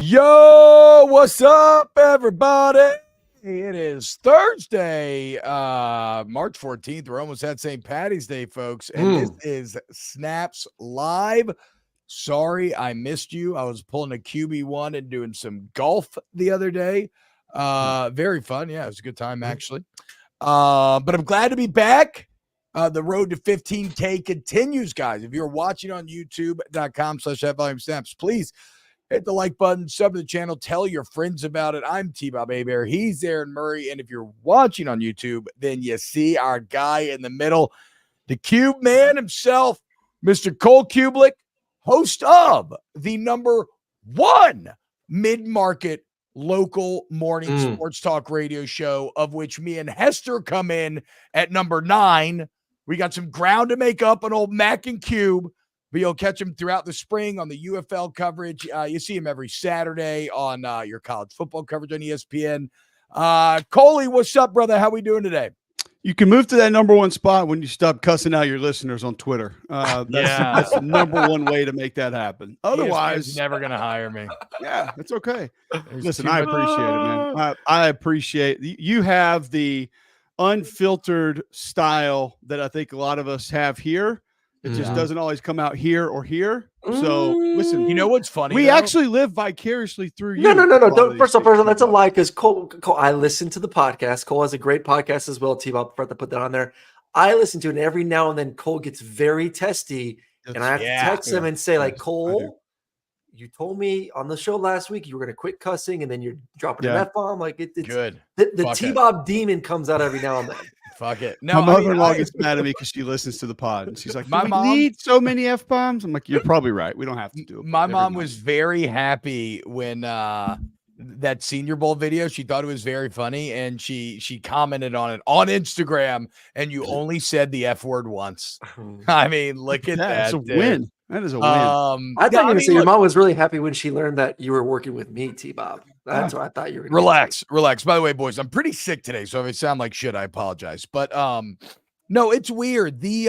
Yo, what's up, everybody? It is Thursday, March 14th. We're almost at St. Patty's Day, folks. And this is Snaps Live. Sorry, I missed you. I was pulling a QB1 and doing some golf the other day. Very fun. Yeah, it was a good time, actually. But I'm glad to be back. The road to 15K continues, guys. If you're watching on youtube.com/@volume-snaps, please hit the like button, sub to the channel, tell your friends about it. I'm T-Bob Hebert. He's Aaron Murray. And if you're watching on YouTube, then you see our guy in the middle, the Cube man himself, Mr. Cole Cubelic, host of the #1 mid-market local morning sports talk radio show, of which me and Hester come in at #9. We got some ground to make up on old Mac and Cube. But you'll catch him throughout the spring on the UFL coverage. You see him every Saturday on your college football coverage on ESPN. Coley, what's up, brother? How we doing today? You can move to that #1 spot when you stop cussing out your listeners on Twitter. That's the #1 way to make that happen. Otherwise, he's never going to hire me. Yeah, it's okay. Listen, I appreciate it, man. I appreciate you have the unfiltered style that I think a lot of us have here. It just doesn't always come out here or here. So listen, you know what's funny? We actually live vicariously through you. No. Don't, first of all, that's a lie, because Cole, I listen to the podcast. Cole has a great podcast as well. T-Bob, forgot to put that on there. I listen to it, and every now and then Cole gets very testy, and I have to text him and say, like, Cole, you told me on the show last week you were going to quit cussing, and then you're dropping an F-bomb. Like, it's good. The T-Bob demon comes out every now and then. Fuck it. No, my mother-in-law gets mad at me because she listens to the pod, and she's like, "My mom need so many F-bombs." I'm like, "You're probably right. We don't have to do it." My mom was very happy when that Senior Bowl video. She thought it was very funny, and she commented on it on Instagram. And you only said the F word once. I mean, look at that. That's a win. That is a win. I thought you were going to say your mom was really happy when she learned that you were working with me, T-Bob. That's what I thought you were going to say. Relax. By the way, boys, I'm pretty sick today, so if I sound like shit, I apologize. But no, it's weird. It's,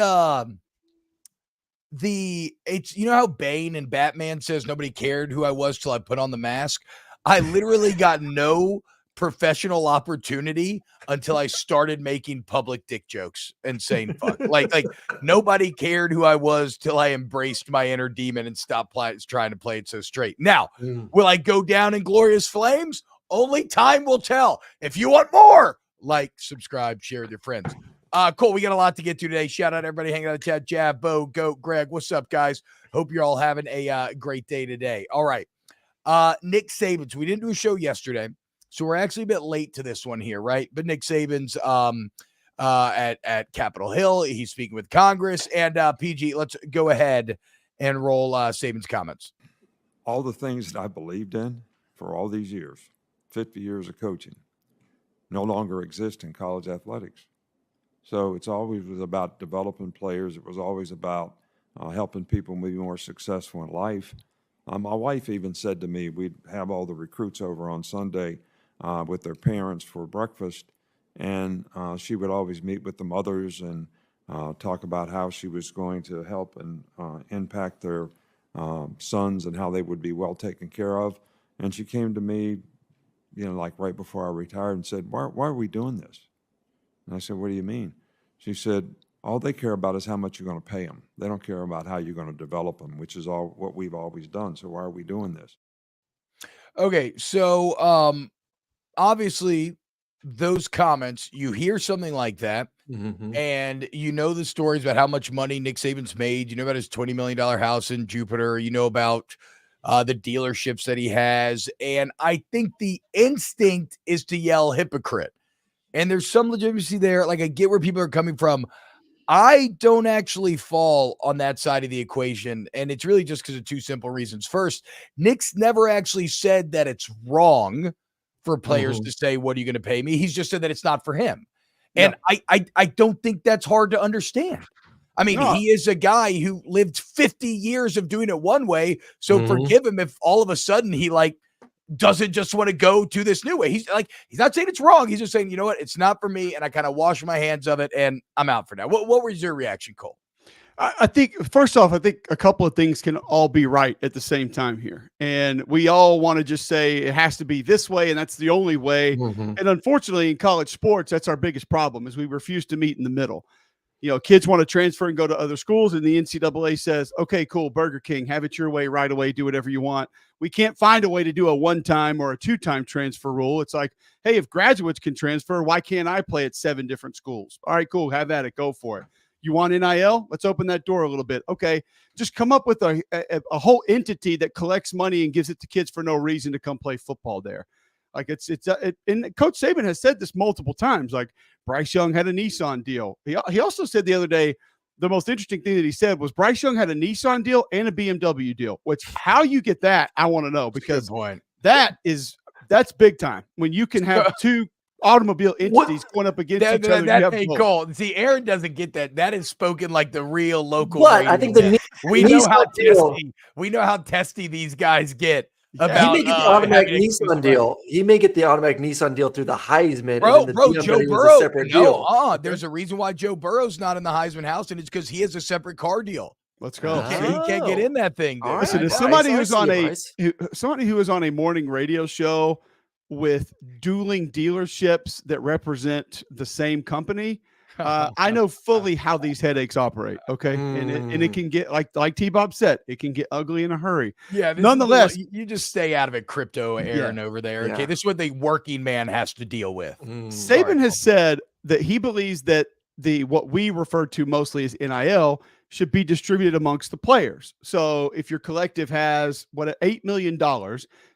you know how Bane and Batman says nobody cared who I was till I put on the mask? I literally got no professional opportunity until I started making public dick jokes and saying fuck. like nobody cared who I was till I embraced my inner demon and stopped trying to play it so straight. Now, will I go down in glorious flames? Only time will tell. If you want more, like, subscribe, share with your friends. Cool. We got a lot to get to today. Shout out everybody hanging out in the chat. Jab, Bo, Goat, Greg. What's up, guys? Hope you're all having a great day today. All right. Nick Saban. So we didn't do a show yesterday, so we're actually a bit late to this one here, right? But Nick Saban's at Capitol Hill. He's speaking with Congress. And PG, let's go ahead and roll Saban's comments. All the things that I believed in for all these years, 50 years of coaching, no longer exist in college athletics. So it's always was about developing players. It was always about helping people be more successful in life. My wife even said to me, we'd have all the recruits over on Sunday with their parents for breakfast, and she would always meet with the mothers and talk about how she was going to help and impact their sons and how they would be well taken care of. And she came to me, like right before I retired, and said, why are we doing this? And I said, what do you mean? She said, all they care about is how much you're going to pay them. They don't care about how you're going to develop them, which is all what we've always done. So why are we doing this? Okay, so obviously those comments, you hear something like that, and you know the stories about how much money Nick Saban's made. You know about his $20 million house in Jupiter. You know about the dealerships that he has. And I think the instinct is to yell hypocrite. And there's some legitimacy there. Like, I get where people are coming from. I don't actually fall on that side of the equation, and it's really just because of two simple reasons. First, Nick's never actually said that it's wrong for players to say, what are you going to pay me? He's just said that it's not for him. And I don't think that's hard to understand. I mean, he is a guy who lived 50 years of doing it one way, so forgive him if all of a sudden he, like, doesn't just want to go to this new way. He's not saying it's wrong. He's just saying, you know what, it's not for me, and I kind of wash my hands of it, and I'm out for now. What was your reaction, Cole? I think first off, I think a couple of things can all be right at the same time here. And we all want to just say it has to be this way and that's the only way. And unfortunately in college sports, that's our biggest problem is we refuse to meet in the middle. You know, kids want to transfer and go to other schools and the NCAA says, okay, cool, Burger King, have it your way right away, do whatever you want. We can't find a way to do a one-time or a two-time transfer rule. It's like, hey, if graduates can transfer, why can't I play at 7 different schools? All right, cool, have at it, go for it. You want NIL? Let's open that door a little bit. Okay, just come up with a whole entity that collects money and gives it to kids for no reason to come play football there. Like and Coach Saban has said this multiple times. Like Bryce Young had a Nissan deal. He also said the other day, the most interesting thing that he said was Bryce Young had a Nissan deal and a BMW deal. Which how you get that, I want to know because that's big time when you can have 2 automobile entities going up against each other. Hey, Cole. See, Aaron doesn't get that. That is spoken like the real local. But I think we know how testy these guys get. He may get the automatic Nissan deal. He may get the automatic Nissan deal through the Heisman. Bro, Joe Burrow. There's a reason why Joe Burrow's not in the Heisman house, and it's because he has a separate car deal. Let's go. He can't get in that thing. Dude. Listen, as somebody who is on a morning radio show with dueling dealerships that represent the same company, I know fully how these headaches operate. Okay. And it can get like T-Bob said, it can get ugly in a hurry. Yeah. Nonetheless, you just stay out of it, crypto Aaron over there. Okay. This is what the working man has to deal with. Saban has said that he believes that what we refer to mostly as NIL should be distributed amongst the players. So if your collective has $8 million,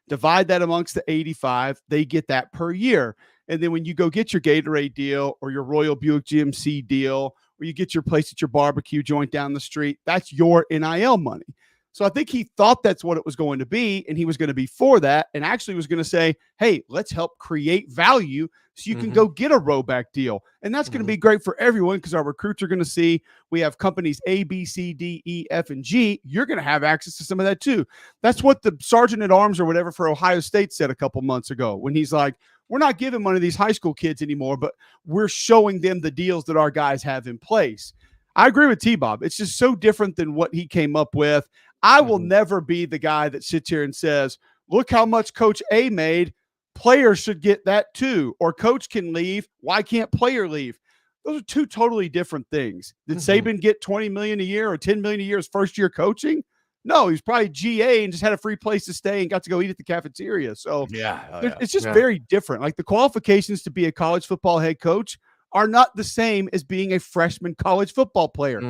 divide that amongst the 85, they get that per year. And then when you go get your Gatorade deal or your Royal Buick GMC deal, or you get your place at your barbecue joint down the street, that's your NIL money. So I think he thought that's what it was going to be, and he was going to be for that, and actually was going to say, hey, let's help create value so you can go get a Roback deal. And that's going to be great for everyone because our recruits are going to see we have companies A, B, C, D, E, F, and G. You're going to have access to some of that too. That's what the sergeant at arms or whatever for Ohio State said a couple months ago when he's like, we're not giving money to these high school kids anymore, but we're showing them the deals that our guys have in place. I agree with T-Bob. It's just so different than what he came up with. I will never be the guy that sits here and says, look how much Coach A made. Players should get that too. Or coach can leave. Why can't player leave? Those are 2 totally different things. Did Saban get $20 million a year or $10 million a year his first year coaching? No, he was probably GA and just had a free place to stay and got to go eat at the cafeteria. So it's just very different. Like the qualifications to be a college football head coach are not the same as being a freshman college football player.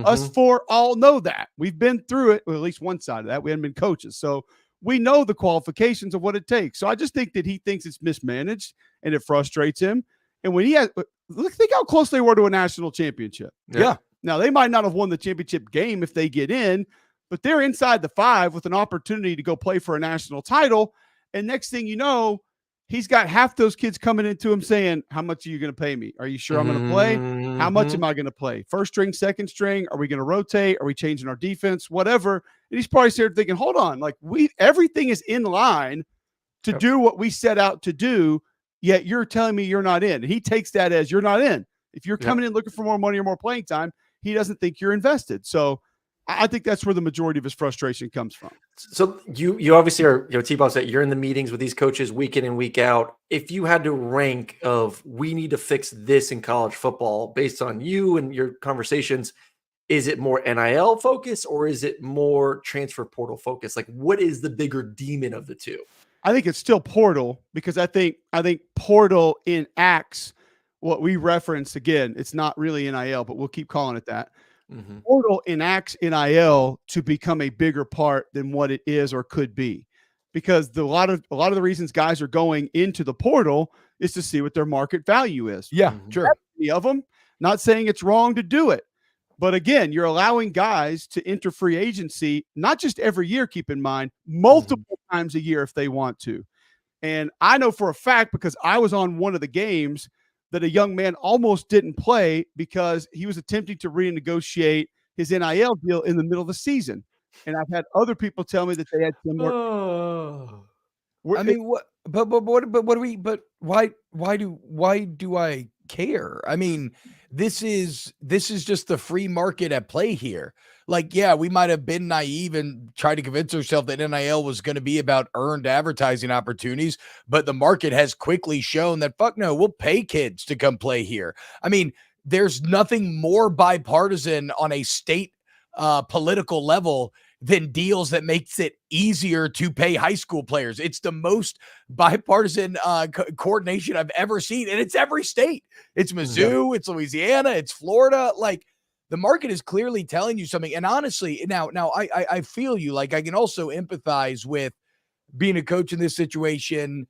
Us 4 all know that. We've been through it, well, at least one side of that. We haven't been coaches. So we know the qualifications of what it takes. So I just think that he thinks it's mismanaged and it frustrates him. And when think how close they were to a national championship. Yeah. Now they might not have won the championship game if they get in, but they're inside the 5 with an opportunity to go play for a national title. And next thing you know, he's got half those kids coming into him saying, how much are you going to pay me? Are you sure I'm going to play? How much am I going to play? First string, second string? Are we going to rotate? Are we changing our defense? Whatever. And he's probably sitting thinking, hold on, like everything is in line to do what we set out to do, yet you're telling me you're not in. And he takes that as you're not in. If you're coming in looking for more money or more playing time, he doesn't think you're invested. So I think that's where the majority of his frustration comes from. So you obviously are, T-Bob said you're in the meetings with these coaches week in and week out. If you had to rank of we need to fix this in college football based on you and your conversations, is it more NIL focus or is it more transfer portal focus? Like what is the bigger demon of the 2? I think it's still portal because I think portal enacts what we reference. Again, it's not really NIL, but we'll keep calling it that. Portal enacts NIL to become a bigger part than what it is or could be, because a lot of the reasons guys are going into the portal is to see what their market value is. Yeah, sure. Many of them, not saying it's wrong to do it, but again, you're allowing guys to enter free agency not just every year. Keep in mind, multiple times a year if they want to. And I know for a fact because I was on one of the games that a young man almost didn't play because he was attempting to renegotiate his NIL deal in the middle of the season. And I've had other people tell me that they had similar. I mean, why do I care? I mean, this is just the free market at play here. Like, yeah, we might have been naive and tried to convince ourselves that NIL was going to be about earned advertising opportunities, but the market has quickly shown that fuck no, we'll pay kids to come play here. I mean, there's nothing more bipartisan on a state political level than deals that makes it easier to pay high school players. It's the most bipartisan coordination I've ever seen, and it's every state. It's Mizzou, it's Louisiana, it's Florida. Like, the market is clearly telling you something. And honestly, now I feel you. Like, I can also empathize with being a coach in this situation,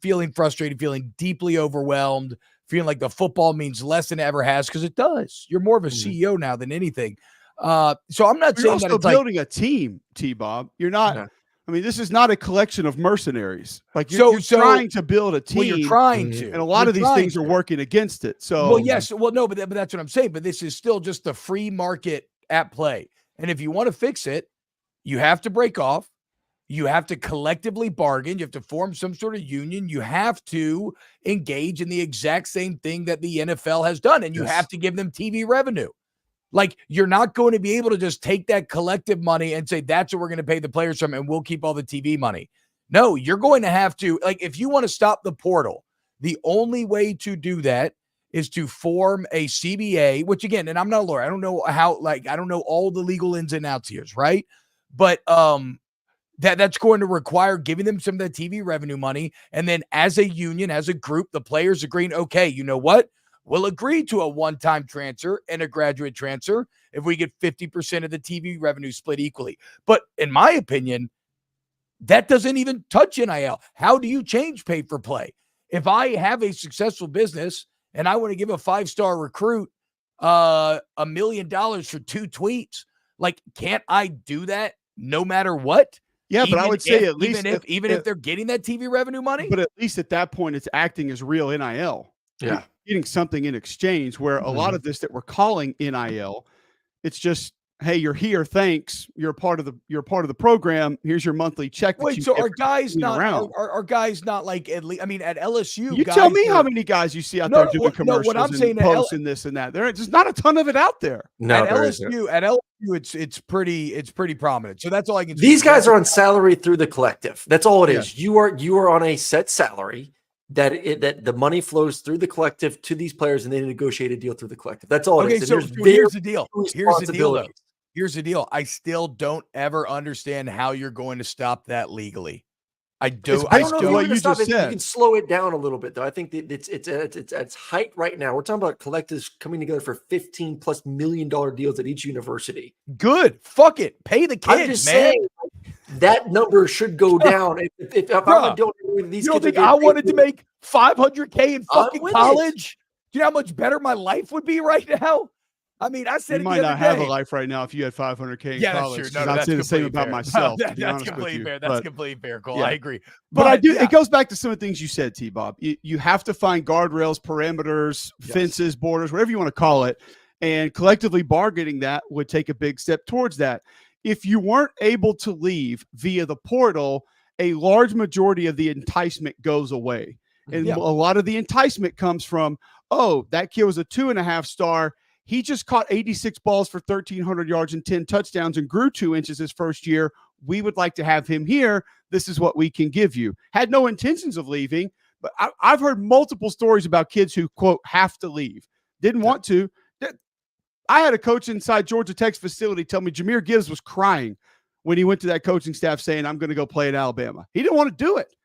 feeling frustrated, feeling deeply overwhelmed, feeling like the football means less than it ever has, because it does. You're more of a CEO now than anything. So I'm not saying that it's building a team, T-Bob. You're not. Yeah. I mean, this is not a collection of mercenaries. Like, you're trying to build a team. Well, you're trying to, and a lot of these things are working against it. So, well, yes, well, no, but that's what I'm saying. But this is still just the free market at play. And if you want to fix it, you have to break off. You have to collectively bargain. You have to form some sort of union. You have to engage in the exact same thing that the NFL has done, and you have to give them TV revenue. Like, you're not going to be able to just take that collective money and say, that's what we're going to pay the players from, and we'll keep all the TV money. No, you're going to have to, like, if you want to stop the portal, the only way to do that is to form a CBA, which, again, and I'm not a lawyer. I don't know how, like, I don't know all the legal ins and outs here, right? But that's going to require giving them some of the TV revenue money. And then as a union, as a group, the players agreeing, okay, you know what? We'll agree to a one-time transfer and a graduate transfer if we get 50% of the TV revenue split equally. But in my opinion, that doesn't even touch NIL. How do you change pay for play? If I have a successful business and I want to give a 5-star recruit $1 million for 2 tweets, like, can't I do that no matter what? Yeah, but I would say at least even if they're getting that TV revenue money. But at least at that point, it's acting as real NIL. Yeah. Getting something in exchange, where a lot of this that we're calling NIL, it's just, hey, you're here, thanks, you're part of the program, here's your monthly check. Wait, so are guys not like, at least, I mean, at LSU, you tell me how many guys you see out there doing commercials, what I'm saying, posts and this and that. There's not a ton of it out there. No, at LSU, it's pretty prominent. So that's all I can. These guys are on salary through the collective. That's all it is. You are on a set salary that the money flows through the collective to these players, and they negotiate a deal through the collective. That's all it is. So here's the deal. Here's the deal. I still don't ever understand how you're going to stop that legally. I don't know what you just said. You can slow it down a little bit, though. I think that it's at its height right now. We're talking about collectives coming together for $15+ million deals at each university. Good. Fuck it. Pay the kids, I'm just saying, that number should go down. If I'm doing these, you don't think I wanted to make $500K in fucking college? Do you know how much better my life would be right now? I mean, I said you might not have a life right now if you had $500K in college. That's true. No, I'd say the same about myself. That's completely fair. That's completely fair, Cole. I agree. But I do. It goes back to some of the things you said, T-Bob. You have to find guardrails, parameters, fences, borders, whatever you want to call it, and collectively bargaining that would take a big step towards that. If you weren't able to leave via the portal, a large majority of the enticement goes away. And a lot of the enticement comes from, oh, that kid was a 2.5-star. He just caught 86 balls for 1,300 yards and 10 touchdowns and grew 2 inches his first year. We would like to have him here. This is what we can give you. Had no intentions of leaving, but I've heard multiple stories about kids who, quote, have to leave. Didn't want to. I had a coach inside Georgia Tech's facility tell me Jahmyr Gibbs was crying when he went to that coaching staff saying, I'm going to go play at Alabama. He didn't want to do it,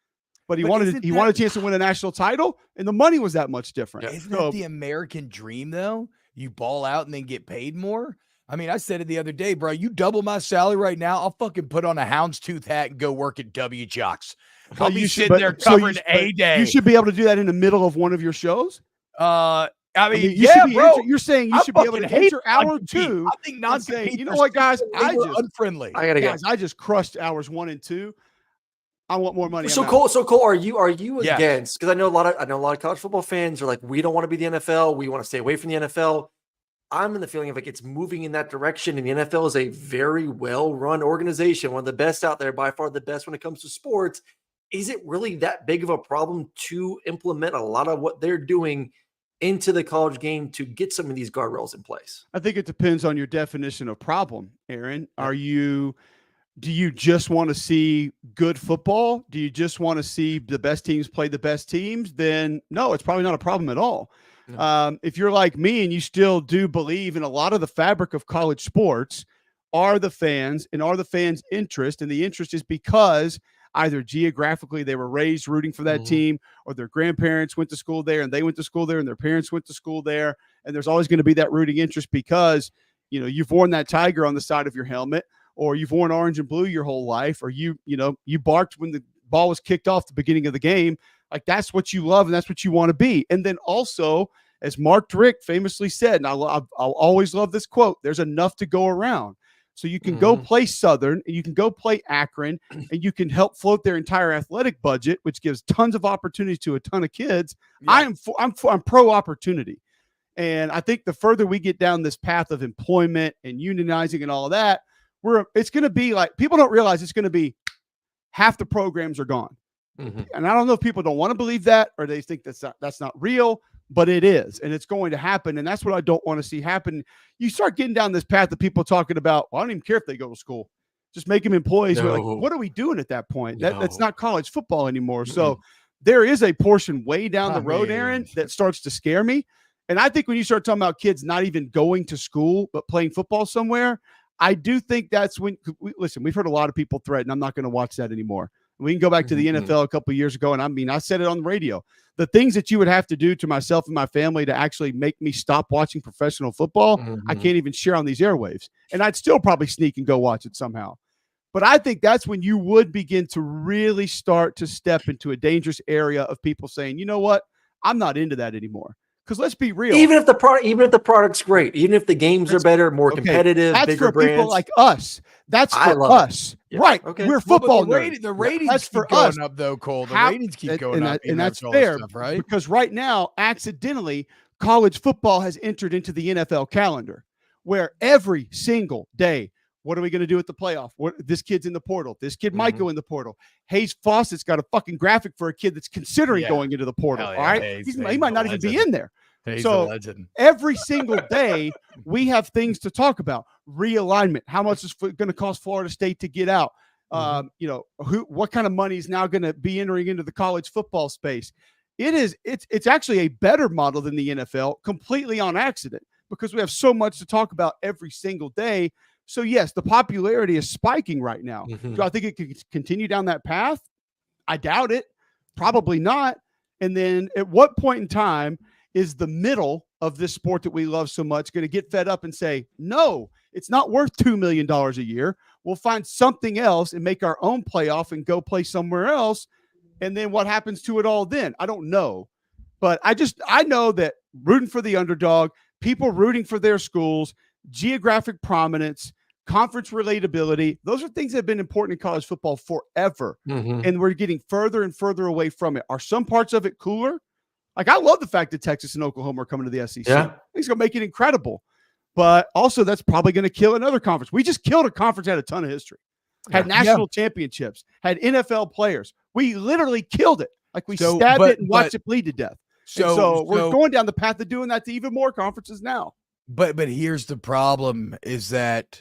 but he wanted a chance to win a national title, and the money was that much different. Isn't that the American dream, though? You ball out and then get paid more? I mean, I said it the other day, bro. You double my salary right now, I'll fucking put on a houndstooth hat and go work at W-Jocks. I'll be sitting there covering A-Day. You should be able to do that in the middle of one of your shows? I mean, yeah, bro. You're saying you should be able to enter hour 2. I think not saying, you know what, guys? Unfriendly. I just crushed hours 1 and 2. I want more money. So Cole, are you against? Because I know a lot of college football fans are like, we don't want to be the NFL. We want to stay away from the NFL. I'm in the feeling of like it's moving in that direction, and the NFL is a very well-run organization, one of the best out there, by far the best when it comes to sports. Is it really that big of a problem to implement a lot of what they're doing into the college game to get some of these guardrails in place? I think it depends on your definition of problem, Aaron. Do you just want to see good football? Do you just want to see the best teams play the best teams? Then no, it's probably not a problem at all. No. If you're like me and you still do believe in a lot of the fabric of college sports are the fans and are the fans' interest, and the interest is because either geographically they were raised rooting for that team, or their grandparents went to school there and they went to school there and their parents went to school there. And there's always going to be that rooting interest because, you've worn that tiger on the side of your helmet, or you've worn orange and blue your whole life, or you barked when the ball was kicked off the beginning of the game. Like, that's what you love and that's what you want to be. And then also, as Mark Drick famously said, and I'll always love this quote, there's enough to go around. So you can go play Southern, and you can go play Akron, and you can help float their entire athletic budget, which gives tons of opportunities to a ton of kids. Yeah. I'm pro opportunity. And I think the further we get down this path of employment and unionizing and all of that, it's going to be like, people don't realize it's going to be half the programs are gone. And I don't know if people don't want to believe that, or they think that's not real, but it is, and it's going to happen. And that's what I don't want to see happen. You start getting down this path of people talking about, well, I don't even care if they go to school, just make them employees. No. We're like, what are we doing at that point? No. That's not college football anymore. So there is a portion way down the road, Aaron, that starts to scare me. And I think when you start talking about kids not even going to school, but playing football somewhere, I do think that's when, listen, we've heard a lot of people threaten, I'm not going to watch that anymore. We can go back to the NFL a couple of years ago. And I said it on the radio, the things that you would have to do to myself and my family to actually make me stop watching professional football, I can't even share on these airwaves. And I'd still probably sneak and go watch it somehow. But I think that's when you would begin to really start to step into a dangerous area of people saying, you know what, I'm not into that anymore. Because let's be real. Even if the product's great, even if the games are better, more competitive, that's bigger for brands. People like us. That's for us. Yeah. Right. Okay. We're football nerds. The ratings keep going up, though, Cole. The ratings keep going up. And that's fair, stuff, right? Because right now, accidentally, college football has entered into the NFL calendar, where every single day, what are we going to do at the playoff? This kid's in the portal. This kid might go in the portal. Hayes Fawcett's got a fucking graphic for a kid that's considering going into the portal. All right. He might not even be in there. He's so every single day we have things to talk about. Realignment. How much is going to cost Florida State to get out? What kind of money is now going to be entering into the college football space? It's actually a better model than the NFL, completely on accident, because we have so much to talk about every single day. So yes, the popularity is spiking right now. Do I think it could continue down that path? I doubt it. Probably not. And then at what point in time is the middle of this sport that we love so much going to get fed up and say, no, it's not worth $2 million a year. We'll find something else and make our own playoff and go play somewhere else. And then what happens to it all then? I don't know. But I know that rooting for the underdog, people rooting for their schools, geographic prominence, conference relatability, those are things that have been important in college football forever. And we're getting further and further away from it. Are some parts of it cooler? Like, I love the fact that Texas and Oklahoma are coming to the SEC. Yeah. It's going to make it incredible. But also, that's probably going to kill another conference. We just killed a conference that had a ton of history, had national championships, had NFL players. We literally killed it. Like, we stabbed it and watched it bleed to death. So we're going down the path of doing that to even more conferences now. But here's the problem, is that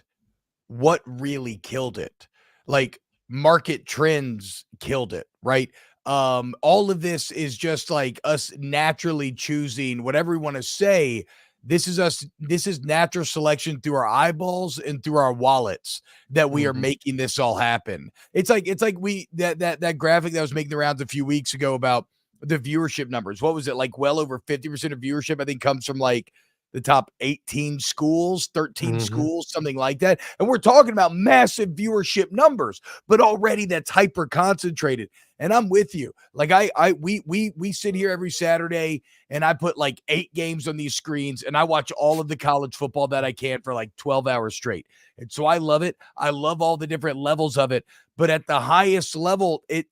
what really killed it? Like, market trends killed it, right? All of this is just like us naturally choosing whatever we want to say. This is natural selection through our eyeballs and through our wallets that we are making this all happen. It's like that graphic that was making the rounds a few weeks ago about the viewership numbers. What was it? Like, well over 50% of viewership, I think, comes from like the top 18 schools, 13 schools, something like that. And we're talking about massive viewership numbers, but already that's hyper concentrated. And I'm with you. Like, we sit here every Saturday and I put like 8 games on these screens and I watch all of the college football that I can for like 12 hours straight. And so I love it. I love all the different levels of it, but at the highest level, let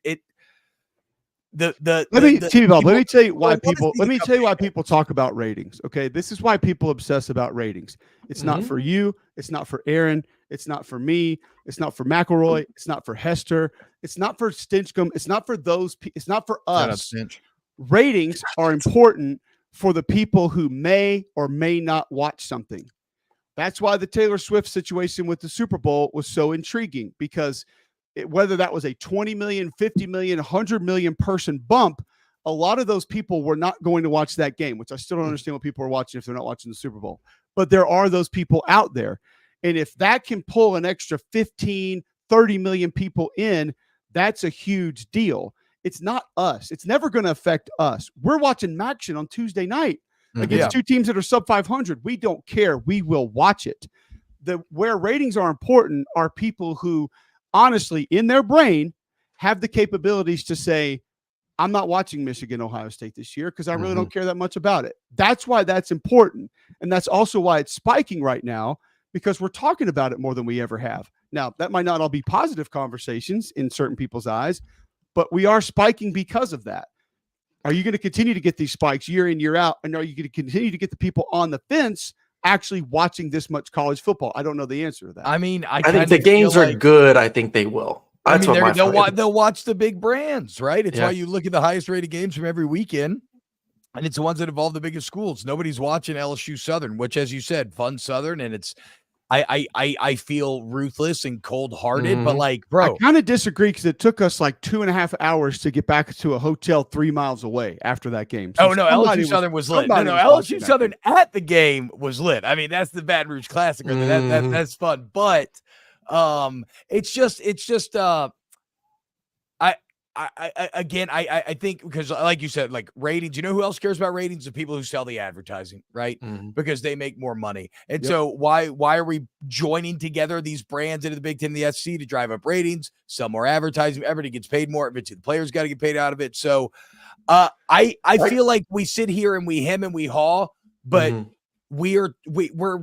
me tell you why people talk about ratings. Okay. This is why people obsess about ratings. It's not for you. It's not for Aaron. It's not for me. It's not for McElroy. It's not for Hester. It's not for Stinchcomb. It's not for those. It's not for us. Ratings are important for the people who may or may not watch something. That's why the Taylor Swift situation with the Super Bowl was so intriguing, because whether that was a 20 million, 50 million, 100 million person bump, a lot of those people were not going to watch that game, which I still don't understand what people are watching if they're not watching the Super Bowl. But there are those people out there. And if that can pull an extra 15, 30 million people in, that's a huge deal. It's not us. It's never going to affect us. We're watching Maction on Tuesday night against two teams that are sub 500. We don't care. We will watch it. Where ratings are important are people who, honestly, in their brain, have the capabilities to say, I'm not watching Michigan, Ohio State this year because I really don't care that much about it. That's why that's important. And that's also why it's spiking right now, because we're talking about it more than we ever have. Now, that might not all be positive conversations in certain people's eyes, but we are spiking because of that. Are you going to continue to get these spikes year in, year out? And are you going to continue to get the people on the fence actually watching this much college football? I don't know the answer to that. I mean, I think the games are good. I think they will. That's they'll watch the big brands, right? It's why you look at the highest rated games from every weekend, and it's the ones that involve the biggest schools. Nobody's watching LSU Southern, which, as you said, fun Southern, and it's I feel ruthless and cold-hearted, but like, bro, I kind of disagree, because it took us like 2.5 hours to get back to a hotel 3 miles away after that game. So LSU Southern was lit. LSU Southern at the game was lit. I mean, that's the Baton Rouge Classic. That's fun, but it's just I think, because like you said, like ratings, you know who else cares about ratings? The people who sell the advertising, right? Because they make more money. And so why are we joining together these brands into the Big Ten and the SEC to drive up ratings, sell more advertising? Everybody gets paid more. The players got to get paid out of it. So I feel like we sit here and we hem and we haw, but we're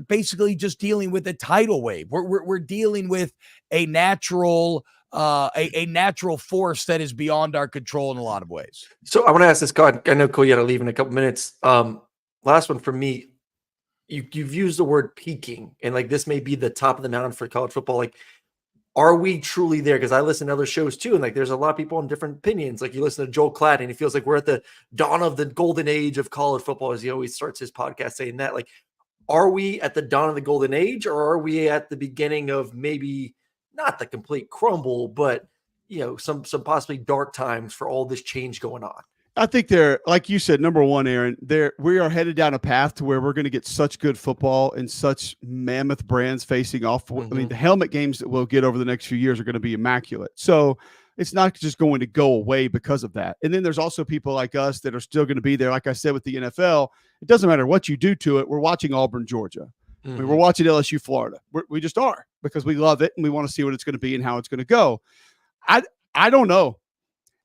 basically just dealing with a tidal wave. We're dealing with a natural natural force that is beyond our control in a lot of ways. So I want to ask this, God, I know Cole, you got to leave in a couple minutes. Last one for me. You've used the word peaking, and like this may be the top of the mountain for college football. Like, are we truly there? Because I listen to other shows too, and like there's a lot of people on different opinions. Like you listen to Joel Klatt, and he feels like we're at the dawn of the golden age of college football, as he always starts his podcast saying that. Like, are we at the dawn of the golden age, or are we at the beginning of maybe not the complete crumble, but some possibly dark times for all this change going on? I think they're, like you said, number one, Aaron, we are headed down a path to where we're going to get such good football and such mammoth brands facing off. I mean, the helmet games that we'll get over the next few years are going to be immaculate. So it's not just going to go away because of that. And then there's also people like us that are still going to be there. Like I said, with the NFL, it doesn't matter what you do to it. We're watching Auburn, Georgia. I mean, we're watching LSU, Florida. We just are, because we love it and we want to see what it's going to be and how it's going to go. I don't know.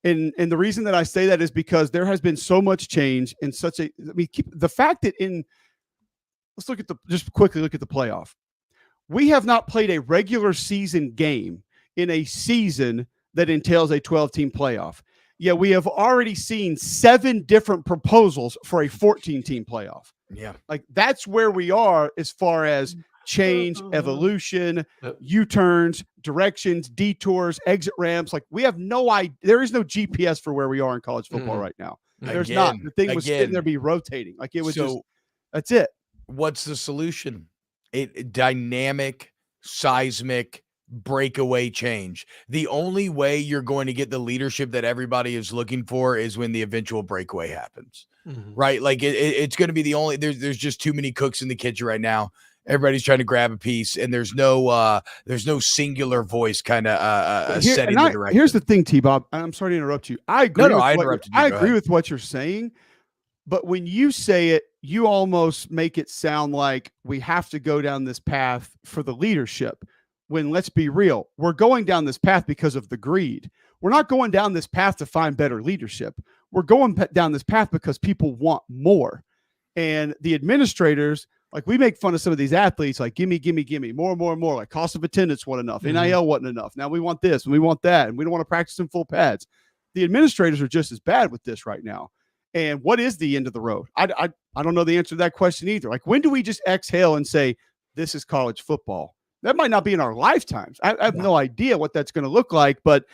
And the reason that I say that is because there has been so much change in the fact that let's just quickly look at the playoff. We have not played a regular season game in a season that entails a 12-team playoff. Yeah, we have already seen 7 different proposals for a 14-team playoff. Yeah. Like, that's where we are as far as change, evolution, U-turns, directions, detours, exit ramps. Like, we have no idea. There is no GPS for where we are in college football right now. There's not. The thing was sitting there be rotating. Like, it was that's it. What's the solution? Dynamic, seismic, breakaway change. The only way you're going to get the leadership that everybody is looking for is when the eventual breakaway happens, right? Like it's going to be the only, there's just too many cooks in the kitchen right now. Everybody's trying to grab a piece, and there's no singular voice kind of setting the direction. Here's the thing, T-Bob. I'm sorry to interrupt you. I agree. I agree with what you're saying, but when you say it, you almost make it sound like we have to go down this path for the leadership. When, let's be real, we're going down this path because of the greed. We're not going down this path to find better leadership. We're going down this path because people want more. And the administrators, like, we make fun of some of these athletes, like, gimme, more, like cost of attendance wasn't enough. NIL wasn't enough. Now we want this and we want that, and we don't want to practice in full pads. The administrators are just as bad with this right now. And what is the end of the road? I don't know the answer to that question either. Like, when do we just exhale and say, this is college football? That might not be in our lifetimes. I have no idea what that's going to look like, but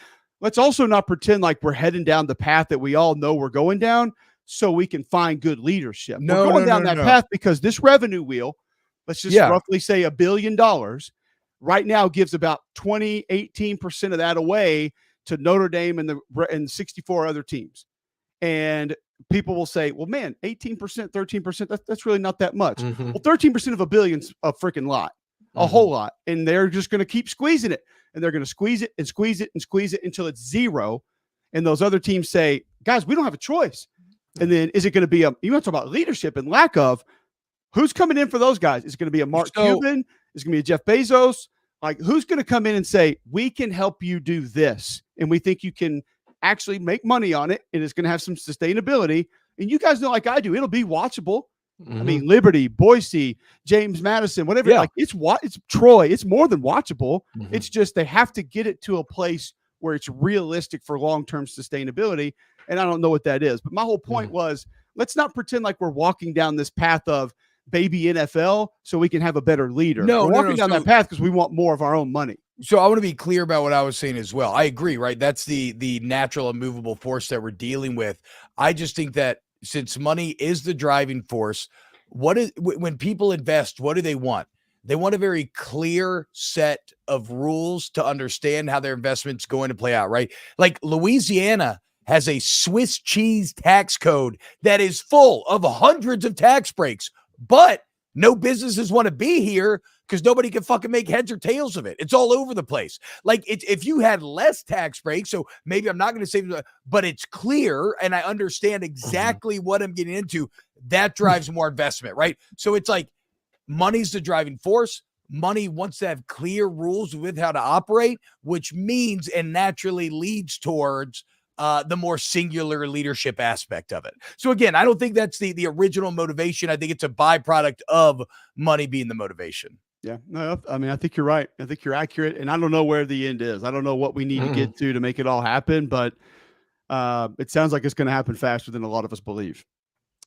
let's also not pretend like we're heading down the path that we all know we're going down, so we can find good leadership. No, We're going down that path because this revenue wheel, let's just roughly say $1 billion, right now gives about 18% of that away to Notre Dame and 64 other teams. And people will say, well, man, 18%, 13%, that's really not that much. Mm-hmm. Well, 13% of $1 billion's a freaking lot, a whole lot. And they're just going to keep squeezing it. And they're going to squeeze it and squeeze it and squeeze it until it's zero. And those other teams say, guys, we don't have a choice. And then is it going to be you want to talk about leadership and lack of, who's coming in for those guys? Is it going to be a Mark Cuban? Is it going to be a Jeff Bezos? Like, who's going to come in and say, we can help you do this, and we think you can actually make money on it, and it's going to have some sustainability. And you guys know, like I do, it'll be watchable. I mean, Liberty, Boise, James Madison, whatever. Like it's Troy. It's more than watchable. It's just they have to get it to a place where it's realistic for long-term sustainability. And I don't know what that is. But my whole point was, let's not pretend like we're walking down this path of baby NFL so we can have a better leader. We're walking down that path because we want more of our own money. So I want to be clear about what I was saying as well. I agree, right? That's the natural immovable force that we're dealing with. I just think that since money is the driving force, when people invest, what do they want? They want a very clear set of rules to understand how their investment's going to play out, right? Like Louisiana has a Swiss cheese tax code that is full of hundreds of tax breaks, but no businesses want to be here because nobody can fucking make heads or tails of it. It's all over the place. Like if you had less tax breaks, so maybe I'm not going to say, but it's clear and I understand exactly what I'm getting into, that drives more investment, right? So it's like money's the driving force. Money wants to have clear rules with how to operate, which means and naturally leads towards the more singular leadership aspect of it. So again, I don't think that's the original motivation. I think it's a byproduct of money being the motivation. Yeah, no, I mean, I think you're right. I think you're accurate. And I don't know where the end is. I don't know what we need to get to make it all happen, but it sounds like it's going to happen faster than a lot of us believe.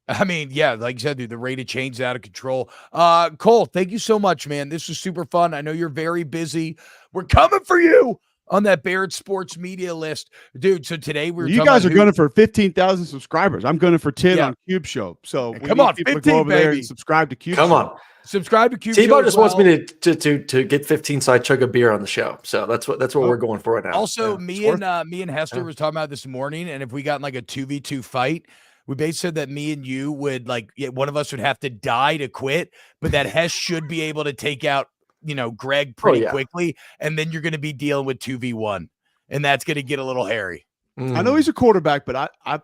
I mean, yeah, like you said, dude, the rate of change is out of control. Cole, thank you so much, man. This was super fun. I know you're very busy. We're coming for you on that Barrett Sports Media list, dude. So today you guys are gunning for 15,000 subscribers. I'm gunning for 10 on Cube Show. So come on, 15, go over baby. there and subscribe to Cube. Come Show. on, subscribe to Cube. T-Bob just wants me to get 15 so I chug a beer on the show. So that's what we're going for right now. Also, me and Hester was talking about this morning, and if we got in like a 2v2 fight, we basically said that me and you would one of us would have to die to quit, but that Hess should be able to take out Greg pretty quickly, and then you're going to be dealing with 2v1, and that's going to get a little hairy. I know he's a quarterback, but I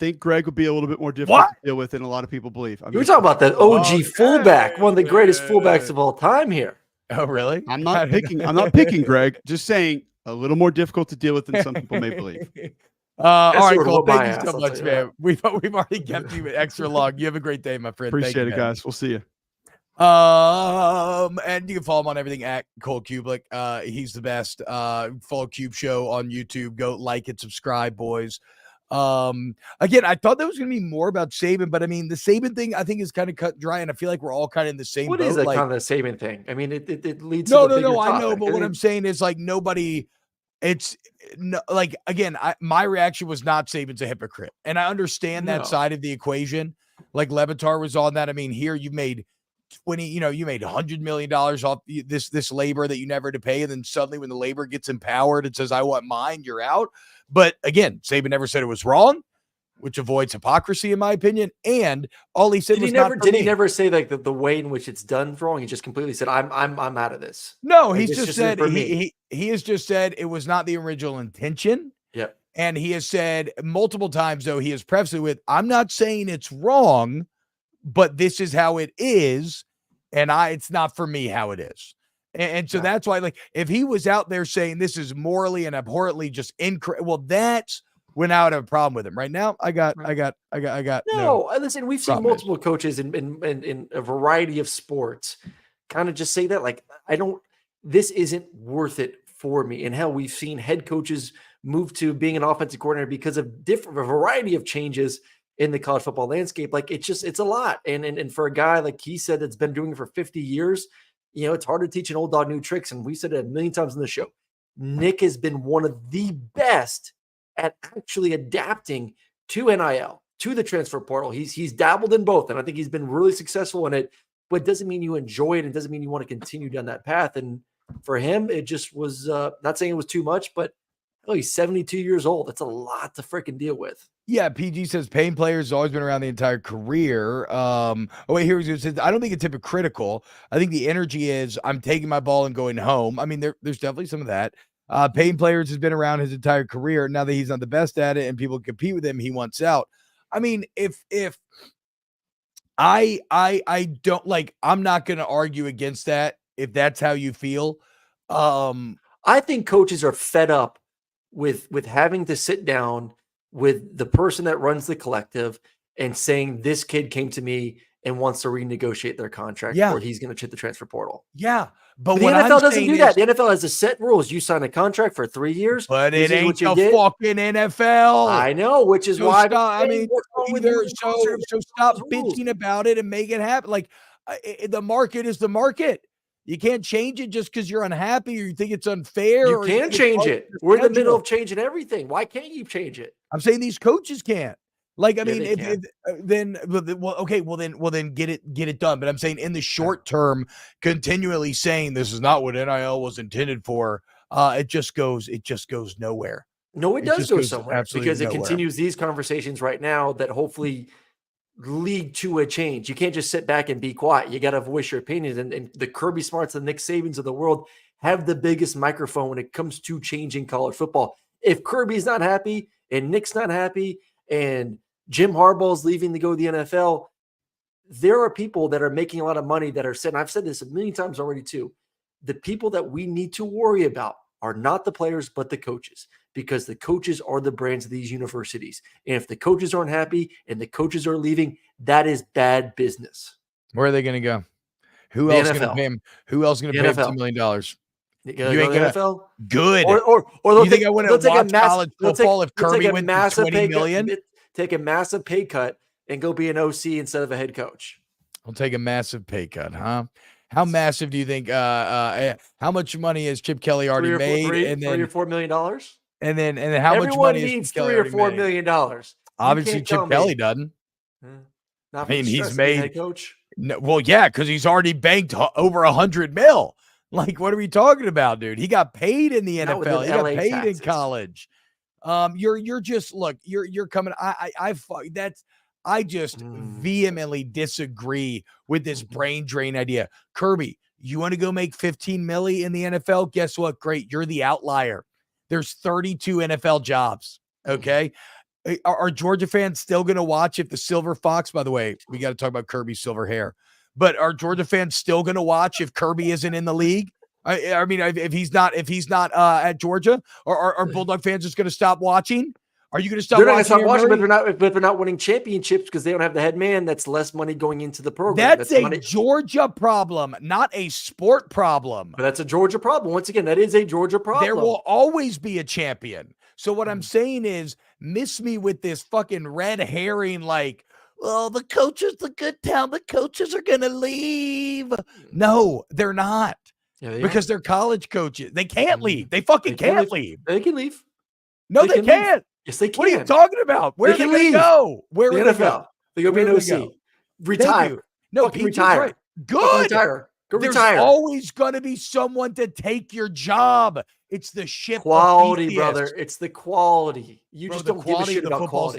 think Greg would be a little bit more difficult to deal with than a lot of people believe. I mean, you're talking about that OG fullback, one of the greatest fullbacks of all time here. Oh, really? I'm not picking Greg. Just saying a little more difficult to deal with than some people may believe. All right, Cole. Thank you so much, man. We've already kept you extra long. You have a great day, my friend. Appreciate it, guys. We'll see you. And you can follow him on everything at Cole Cubelic. He's the best. Follow Cube Show on YouTube. Go like and subscribe, boys. Again, I thought that was going to be more about Saban, but I mean, the Saban thing I think is kind of cut dry, and I feel like we're all kind of in the same boat. What is that kind of the Saban thing? I mean, it leads no, to the bigger I know, topic. but what I'm saying is like nobody. It's no, like again, my reaction was not Saban's a hypocrite, and I understand that side of the equation. Like Levitar was on that. I mean, here you made you made $100 million off this labor that you never had to pay, and then suddenly when the labor gets empowered, it says I want mine, you're out. But again, Saban never said it was wrong, which avoids hypocrisy in my opinion. And all he said he never say like the way in which it's done wrong? He just completely said I'm out of this. No, he's just said he has just said it was not the original intention. Yep. And he has said multiple times, though, he has prefaced it with, I'm not saying it's wrong, but this is how it is. And it's not for me how it is. And so that's why, like, if he was out there saying this is morally and abhorrently just incorrect, well, that's when I would have a problem with him. Right now, I got. No, listen, we've seen multiple coaches in a variety of sports kind of just say that, like, this isn't worth it for me. And hell, we've seen head coaches move to being an offensive coordinator because of a variety of changes in the college football landscape. Like, it's a lot. And for a guy, like he said, that's been doing it for 50 years, it's hard to teach an old dog new tricks. And we said it a million times in the show. Nick has been one of the best at actually adapting to NIL, to the transfer portal. He's dabbled in both, and I think he's been really successful in it. But it doesn't mean you enjoy it. It doesn't mean you want to continue down that path. And for him, it just was not saying it was too much, but he's 72 years old. That's a lot to freaking deal with. Yeah, PG says paying players has always been around the entire career. Oh wait, here he says, I don't think it's hypocritical. I think the energy is I'm taking my ball and going home. I mean, there's definitely some of that. Paying players has been around his entire career. Now that he's not the best at it and people compete with him, he wants out. I mean, if I don't like, I'm not going to argue against that if that's how you feel. I think coaches are fed up with having to sit down with the person that runs the collective and saying this kid came to me and wants to renegotiate their contract or he's going to check the transfer portal. Yeah. But the NFL doesn't do that. The NFL has a set rules. You sign a contract for 3 years. But it ain't the fucking NFL. I know, which is why stop bitching about it and make it happen. Like the market is the market. You can't change it just because you're unhappy or you think it's unfair. You can change it. We're in the middle of changing everything. Why can't you change it? I'm saying these coaches can't. Like, I mean, then get it done. But I'm saying in the short term, continually saying this is not what NIL was intended for. It just goes nowhere. No, it does go somewhere because it continues these conversations right now that hopefully lead to a change. You can't just sit back and be quiet. You got to voice your opinions. And the Kirby Smarts and Nick Sabans of the world have the biggest microphone when it comes to changing college football. If Kirby's not happy and Nick's not happy and Jim Harbaugh's leaving to go to the NFL, there are people that are making a lot of money that are said, and I've said this a million times already too, the people that we need to worry about are not the players, but the coaches, because the coaches are the brands of these universities. And if the coaches aren't happy and the coaches are leaving, that is bad business. Where are they going to go? Who else going to pay him? Who else going to pay him $2 million? You ain't gonna NFL? Good. Or you think I wouldn't watch college football if Kirby went to $20 million? Take a massive pay cut and go be an OC instead of a head coach. I'll take a massive pay cut, huh? How massive do you think? How much money has Chip Kelly already made? $3 or $4 million. And then how much money needs $3 or $4 million. Obviously, Chip Kelly doesn't. I mean, he's made head coach. No, well, yeah, because he's already banked over $100 million. Like, what are we talking about, dude? He got paid in the NFL. He got paid in college. You're just look. You're coming. I just vehemently disagree with this brain drain idea. Kirby, you want to go make $15 million in the NFL? Guess what? Great. You're the outlier. There's 32 NFL jobs. Okay. Are Georgia fans still going to watch if the Silver Fox, by the way, we got to talk about Kirby's silver hair, but are Georgia fans still going to watch if Kirby isn't in the league? I mean, if he's not at Georgia, or are Bulldog fans just going to stop watching? Are you going to stop watching? They're not going to stop watching, but they're not winning championships because they don't have the head man. That's less money going into the program. That's a Georgia problem, not a sport problem. But that's a Georgia problem. Once again, that is a Georgia problem. There will always be a champion. So what I'm saying is, miss me with this fucking red herring, like, well, the coaches, the good town, the coaches are going to leave. No, they're not. Yeah, because they're college coaches. They can't leave. They fucking can't leave. They can leave. No, they can't. Yes, they can. What are you talking about? Where are they going to go? Where are they go? They go be an OC. Retire. No, retire. Right. Good. Retire. Go There's retire. always going to be someone to take your job. It's the ship quality, brother. It's the quality. You just don't give a shit about quality.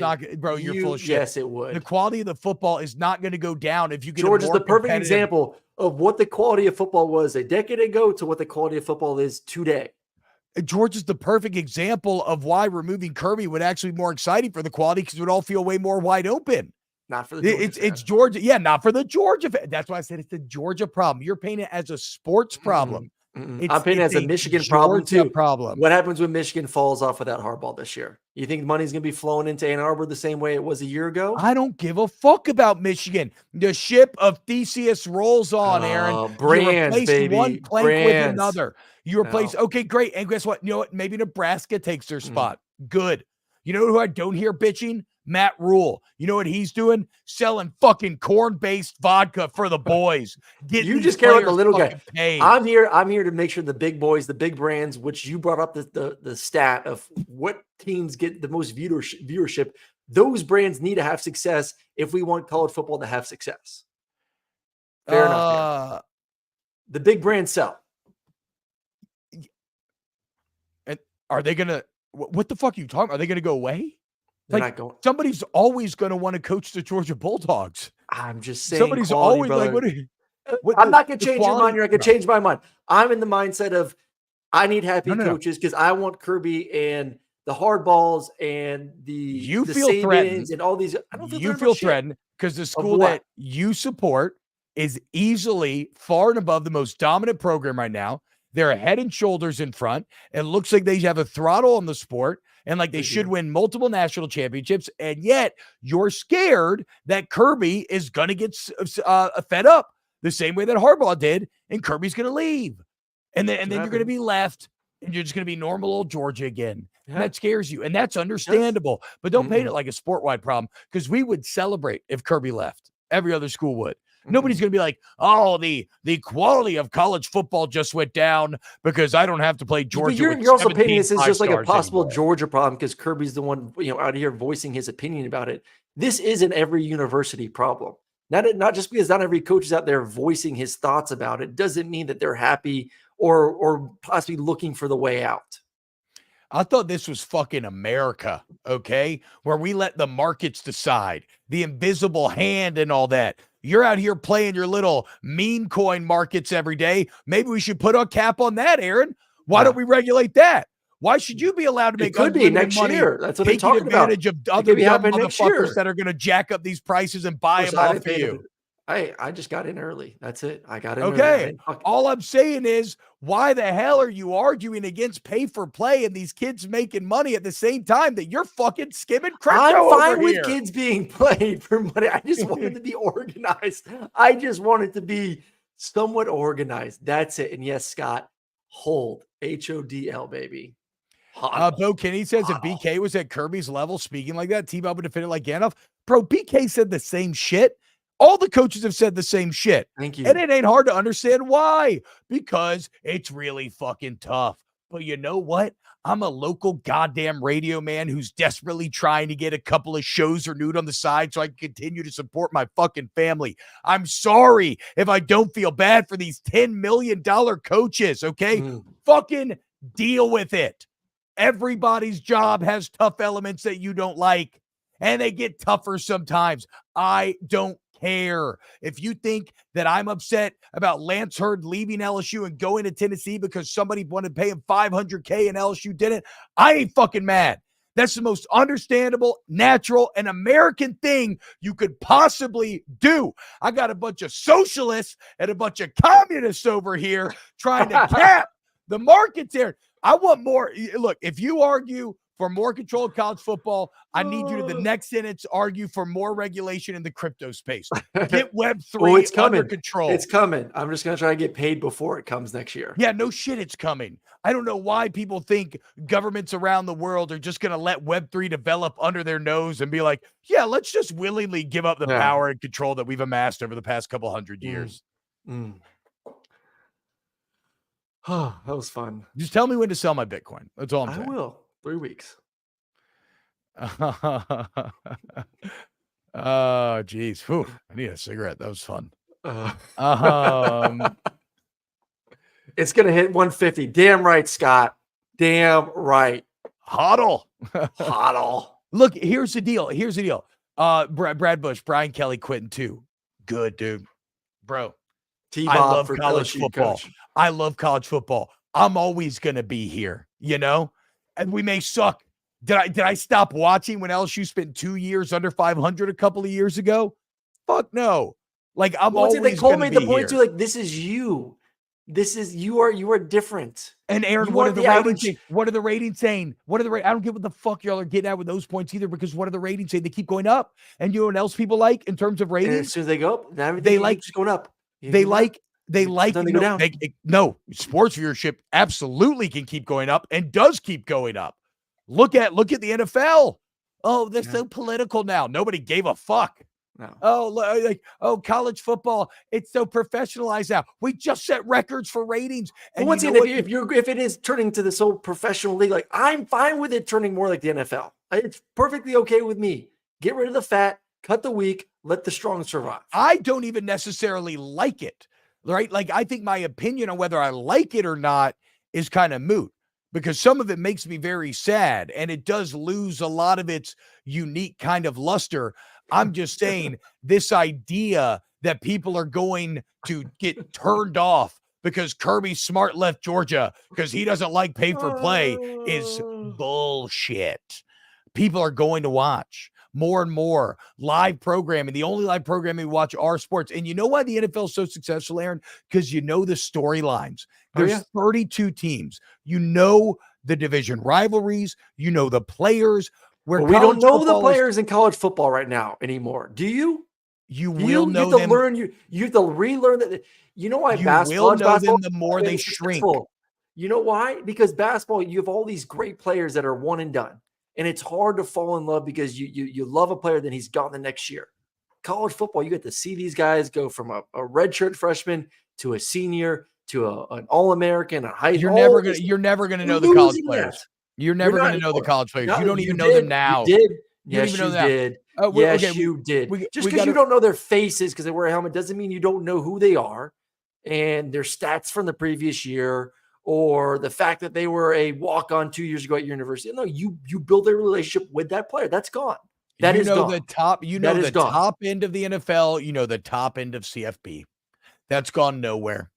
You're full of shit. Yes, it would. The quality of the football is not going to go down if you get George is the perfect example of what the quality of football was a decade ago to what the quality of football is today. George is the perfect example of why removing Kirby would actually be more exciting for the quality because it would all feel way more wide open. Not for the Georgia it's Georgia. Yeah, not for the Georgia. That's why I said it's the Georgia problem. You're painting it as a sports problem. I'm painting it as a Michigan problem too. What happens when Michigan falls off without Harbaugh this year? You think money's going to be flowing into Ann Arbor the same way it was a year ago? I don't give a fuck about Michigan. The ship of Theseus rolls on, Aaron. Brands, you replace baby. one plank with another. You replace, okay, great. And guess what? You know what? Maybe Nebraska takes their spot. Good. You know who I don't hear bitching? Matt Rule. You know what he's doing? Selling fucking corn-based vodka for the boys. You just care about the little guy. Paid. I'm here to make sure the big boys, the big brands, which you brought up the stat of what teams get the most viewership Those brands need to have success if we want college football to have success. Fair enough. Here. The big brands sell. And are they going to, what the fuck are you talking about? Are they going to go away? They're not going. Somebody's always going to want to coach the Georgia Bulldogs. I'm just saying. Somebody's always brother. like, what are you? I'm not going to change your mind. You're not going to change my mind. I'm in the mindset of I need happy coaches because I want Kirby and the hardballs and the feel threatened and all these. I don't feel you feel threatened because the school that you support is easily far and above the most dominant program right now. They're head and shoulders in front. It looks like they have a throttle on the sport and like they should win multiple national championships. And yet you're scared that Kirby is going to get fed up the same way that Harbaugh did, and Kirby's going to leave. And then you're going to be left, and you're just going to be normal old Georgia again. Yeah. That scares you, and that's understandable. Yes. But don't paint it like a sport-wide problem, because we would celebrate if Kirby left. Every other school would. Nobody's going to be like, oh, the quality of college football just went down because I don't have to play Georgia. You're also painting this as just like a possible Georgia problem because Kirby's the one out here voicing his opinion about it. This isn't every university problem. Not just because not every coach is out there voicing his thoughts about it doesn't mean that they're happy or possibly looking for the way out. I thought this was fucking America, okay? Where we let the markets decide, the invisible hand and all that. You're out here playing your little meme coin markets every day. Maybe we should put a cap on that, Aaron. Why don't we regulate that? Why should you be allowed to make next money year? That's what I'm talking about. Advantage of other dumb motherfuckers that are going to jack up these prices and buy them off of you. I just got in early. That's it. I got in early. All I'm saying is, why the hell are you arguing against pay for play and these kids making money at the same time that you're fucking skimming crypto? I'm fine with kids being paid for money. I just want it to be organized. I just want it to be somewhat organized. That's it. And yes, Scott, hold. HODL, baby. Bo Kinney says if BK was at Kirby's level speaking like that, T-Bob would defend it like Gandalf. Bro, BK said the same shit. All the coaches have said the same shit. Thank you. And it ain't hard to understand why. Because it's really fucking tough. But you know what? I'm a local goddamn radio man who's desperately trying to get a couple of shows renewed on the side so I can continue to support my fucking family. I'm sorry if I don't feel bad for these $10 million coaches, okay? Fucking deal with it. Everybody's job has tough elements that you don't like, and they get tougher sometimes. I don't care. If you think that I'm upset about Lance Hurd leaving LSU and going to Tennessee because somebody wanted to pay him $500K and LSU didn't, I ain't fucking mad. That's the most understandable, natural, and American thing you could possibly do. I got a bunch of socialists and a bunch of communists over here trying to cap the markets there. I want more. Look, if you argue for more control of college football, I need you to the next sentence argue for more regulation in the crypto space. Get Web3 under control. It's coming. I'm just going to try to get paid before it comes next year. Yeah, no shit, it's coming. I don't know why people think governments around the world are just going to let Web3 develop under their nose and be like, yeah, let's just willingly give up the power and control that we've amassed over the past couple hundred years. Oh, that was fun. Just tell me when to sell my Bitcoin. That's all I'm saying. I will. 3 weeks. Oh, geez. Whew. I need a cigarette. That was fun. It's going to hit 150. Damn right, Scott. Damn right. Hodl. Hodl. Look, here's the deal. Brad Bush, Brian Kelly quitting too. Good, dude. Bro. I love college football. I love college football. I'm always going to be here, you know? And we may suck. Did I stop watching when LSU spent 2 years under 500 a couple of years ago? Fuck no. Like, I'm always going to be here. Cole made the point too, like, this is you. You are different. And Aaron, what are the ratings? What are the ratings saying? I don't get what the fuck y'all are getting at with those points either, because what are the ratings saying? They keep going up. And you know what else people like in terms of ratings? And as soon as they go up, they like just going up. No, sports viewership absolutely can keep going up and does keep going up. Look at the NFL. Oh, they're so political now. Nobody gave a fuck. No. Oh, college football, it's so professionalized now. We just set records for ratings. And once again, if it is turning to this whole professional league, like, I'm fine with it turning more like the NFL. It's perfectly okay with me. Get rid of the fat, cut the weak, let the strong survive. I don't even necessarily like it, right? Like, I think my opinion on whether I like it or not is kind of moot, because some of it makes me very sad and it does lose a lot of its unique kind of luster. I'm just saying this idea that people are going to get turned off because Kirby Smart left Georgia because he doesn't like pay for play is bullshit. People are going to watch more and more live programming. The only live programming we watch are sports. And you know why the NFL is so successful, Aaron? Because you know the storylines. There's 32 teams. You know the division rivalries. You know the players. Where we don't know the players in college football right now anymore. Do you? You will know them. You have to relearn that. You know why basketball? You will know them the more they shrink. You know why? Because basketball, you have all these great players that are one and done. And it's hard to fall in love because you love a player, then he's gone the next year. College football, you get to see these guys go from a redshirt freshman to a senior to an All-American, a high school. You're never gonna know the college players. You're never going to know the college players. You don't even know them now. You did. Yes, you did. Yes, you did. Just because you don't know their faces because they wear a helmet doesn't mean you don't know who they are and their stats from the previous year or the fact that they were a walk-on 2 years ago at your university. No, you build a relationship with that player. That's gone. That is gone. The top end of the NFL. You know the top end of CFP. That's gone nowhere.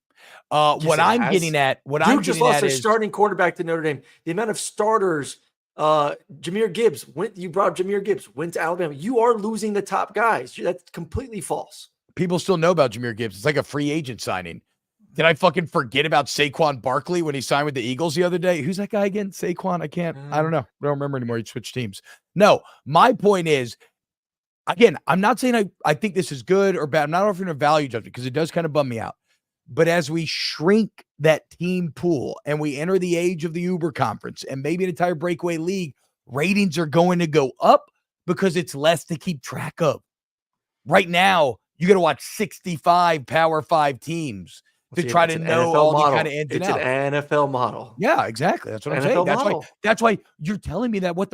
What I'm getting at just lost their starting quarterback to Notre Dame. The amount of starters, Jahmyr Gibbs you brought up Jahmyr Gibbs, went to Alabama. You are losing the top guys. That's completely false. People still know about Jahmyr Gibbs. It's like a free agent signing. Did I fucking forget about Saquon Barkley when he signed with the Eagles the other day? Who's that guy again? Saquon? I don't know. I don't remember anymore. He switched teams. No, my point is, again, I'm not saying I think this is good or bad. I'm not offering a value judgment because it does kind of bum me out. But as we shrink that team pool and we enter the age of the Uber conference and maybe an entire breakaway league, ratings are going to go up because it's less to keep track of. Right now, you got to watch 65 Power 5 teams to try to know all the kind of ins and outs. It's an NFL model. Yeah, exactly. That's what I'm saying. That's why you're telling me that why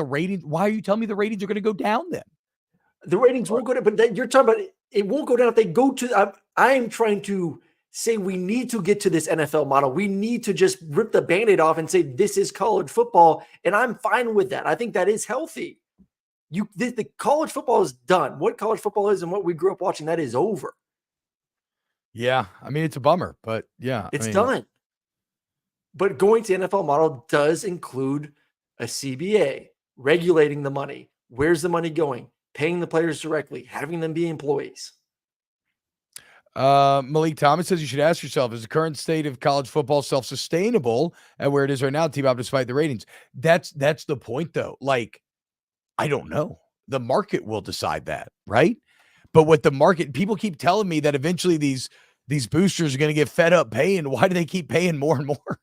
are you telling me the ratings are going to go down then? The ratings won't go down, but you're talking about it won't go down if they go to, I am trying to say we need to get to this NFL model. We need to just rip the Band-Aid off and say this is college football, and I'm fine with that. I think that is healthy. The college football is done. What college football is and what we grew up watching, that is over. Yeah, I mean, it's a bummer, but yeah. It's done. But going to NFL model does include a CBA, regulating the money. Where's the money going? Paying the players directly, having them be employees. Malik Thomas says you should ask yourself, is the current state of college football self-sustainable at where it is right now, T-Bob, despite the ratings? That's the point, though. Like, I don't know. The market will decide that, right? But what the market, people keep telling me that eventually these boosters are going to get fed up paying. Why do they keep paying more and more?